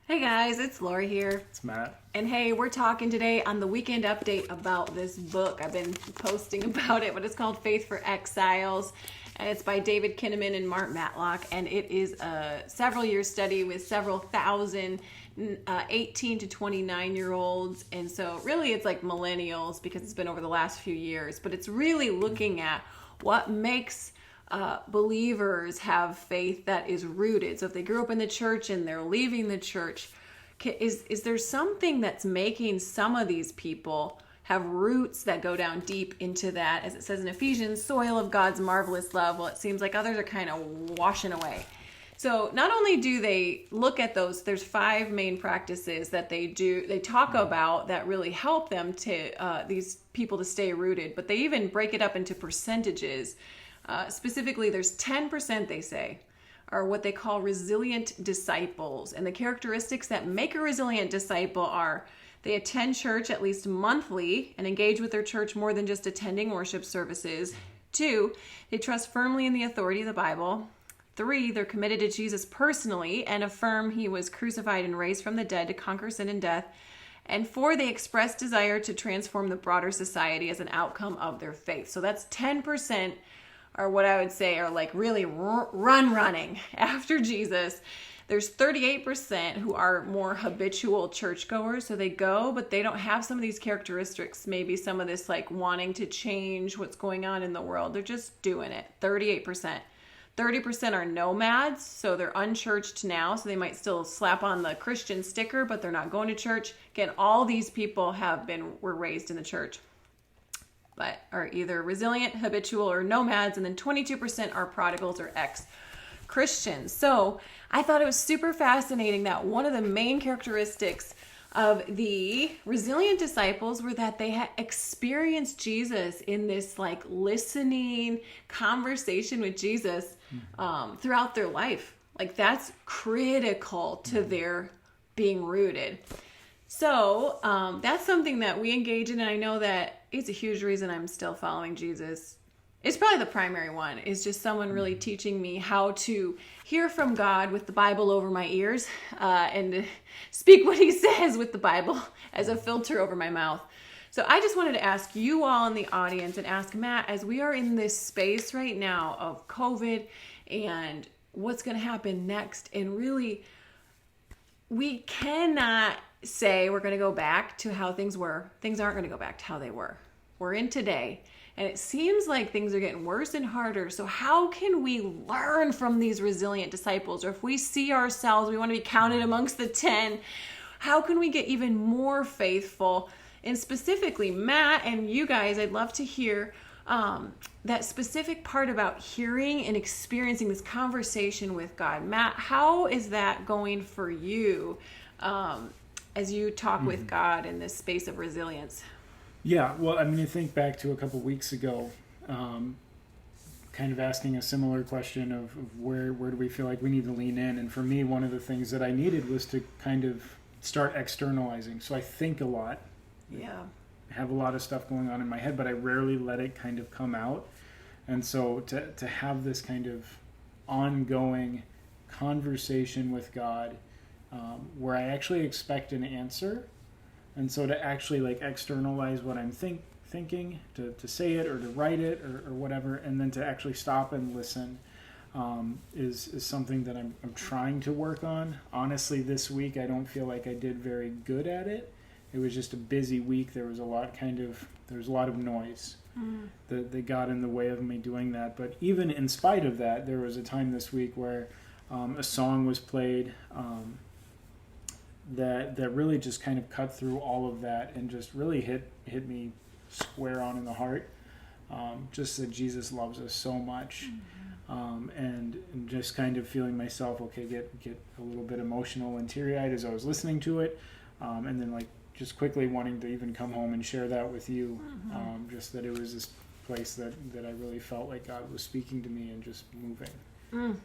Hey guys, it's Lori here. It's Matt. And hey, we're talking today on the weekend update about this book. I've been posting about it, but it's called Faith for Exiles. And it's by David Kinnaman and Mark Matlock. And it is a several year study with several thousand 18 to 29-year-olds. And so really it's like millennials because it's been over the last few years. But it's really looking at what makes believers have faith that is rooted. So if they grew up in the church and they're leaving the church, is there something that's making some of these people have roots that go down deep into that, as it says in Ephesians, soil of God's marvelous love? Well, it seems like others are kind of washing away. So not only do they look at those, there's 5 main practices that they talk about that really help them to these people to stay rooted, but they even break it up into percentages. Specifically, there's 10%, they say, are what they call resilient disciples. And the characteristics that make a resilient disciple are they attend church at least monthly and engage with their church more than just attending worship services. 2, they trust firmly in the authority of the Bible. 3, they're committed to Jesus personally and affirm he was crucified and raised from the dead to conquer sin and death. And 4, they express desire to transform the broader society as an outcome of their faith. So that's 10%. Are what I would say are like really running after Jesus. There's 38% who are more habitual churchgoers. So they go, but they don't have some of these characteristics. Maybe some of this like wanting to change what's going on in the world. They're just doing it. 38%. 30% are nomads. So they're unchurched now. So they might still slap on the Christian sticker, but they're not going to church. Again, all these people were raised in the church, but are either resilient, habitual, or nomads. And then 22% are prodigals or ex-Christians. So I thought it was super fascinating that one of the main characteristics of the resilient disciples were that they had experienced Jesus in this like listening conversation with Jesus throughout their life. Like that's critical to their being rooted. So that's something that we engage in, and I know that it's a huge reason I'm still following Jesus. It's probably the primary one, is just someone really teaching me how to hear from God with the Bible over my ears and speak what he says with the Bible as a filter over my mouth. So I just wanted to ask you all in the audience and ask Matt, as we are in this space right now of COVID and what's going to happen next, and really we cannot say we're going to go back to how things were. Things aren't going to go back to how they were. We're in today, and it seems like things are getting worse and harder. So how can we learn from these resilient disciples? Or if we see ourselves, we want to be counted amongst the 10, how can we get even more faithful? And specifically, Matt and you guys, I'd love to hear that specific part about hearing and experiencing this conversation with God. Matt, how is that going for you as you talk with God in this space of resilience? Yeah, well, I mean, I think back to a couple weeks ago, kind of asking a similar question of where do we feel like we need to lean in? And for me, one of the things that I needed was to kind of start externalizing. So I think a lot. Yeah. Have a lot of stuff going on in my head, but I rarely let it kind of come out. And so to have this kind of ongoing conversation with God where I actually expect an answer, and so to actually like externalize what I'm thinking, to say it or to write it or whatever, and then to actually stop and listen is something that I'm trying to work on. Honestly, this week I don't feel like I did very good at it. It was just a busy week. There was a lot of noise that got in the way of me doing that. But even in spite of that, there was a time this week where a song was played that really just kind of cut through all of that and just really hit me square on in the heart. Just that Jesus loves us so much. And just kind of feeling myself, get a little bit emotional and teary-eyed as I was listening to it. And then like just quickly wanting to even come home and share that with you. Just that it was this place that I really felt like God was speaking to me and just moving.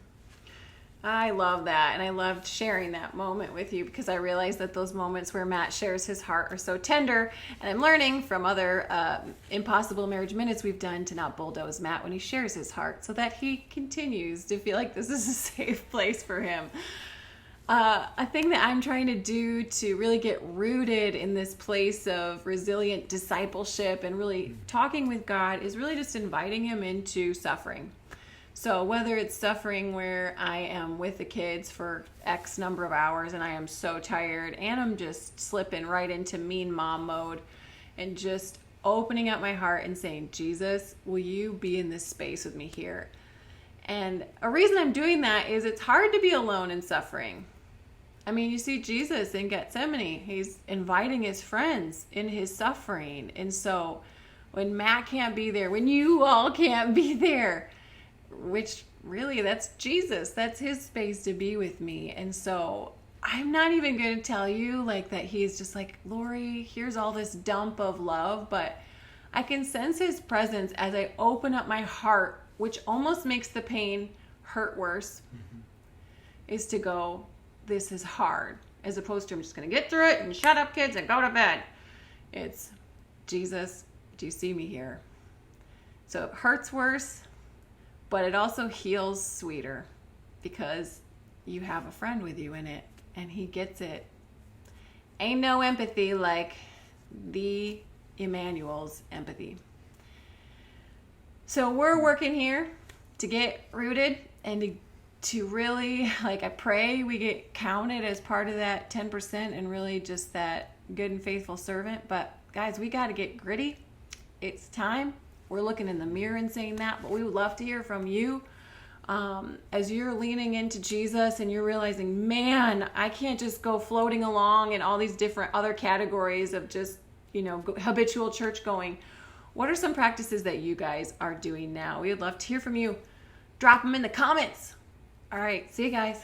I love that, and I loved sharing that moment with you because I realized that those moments where Matt shares his heart are so tender, and I'm learning from other Impossible Marriage Minutes we've done to not bulldoze Matt when he shares his heart so that he continues to feel like this is a safe place for him. A thing that I'm trying to do to really get rooted in this place of resilient discipleship and really talking with God is really just inviting him into suffering. So whether it's suffering where I am with the kids for X number of hours and I am so tired and I'm just slipping right into mean mom mode and just opening up my heart and saying, Jesus, will you be in this space with me here? And a reason I'm doing that is it's hard to be alone in suffering. I mean, you see Jesus in Gethsemane. He's inviting his friends in his suffering. And so when Matt can't be there, when you all can't be there, which really that's Jesus, that's his space to be with me. And so I'm not even going to tell you like that he's just like, Lori, here's all this dump of love, but I can sense his presence as I open up my heart, which almost makes the pain hurt worse, is to go, this is hard, as opposed to I'm just going to get through it and shut up, kids, and go to bed. It's, Jesus, do you see me here? So it hurts worse, but it also heals sweeter because you have a friend with you in it and he gets it. Ain't no empathy like the Emmanuel's empathy. So we're working here to get rooted and to really, like, I pray we get counted as part of that 10% and really just that good and faithful servant. But guys, we got to get gritty. It's time. We're looking in the mirror and saying that, but we would love to hear from you as you're leaning into Jesus and you're realizing, man, I can't just go floating along in all these different other categories of just, habitual church going. What are some practices that you guys are doing now? We would love to hear from you. Drop them in the comments. All right. See you guys.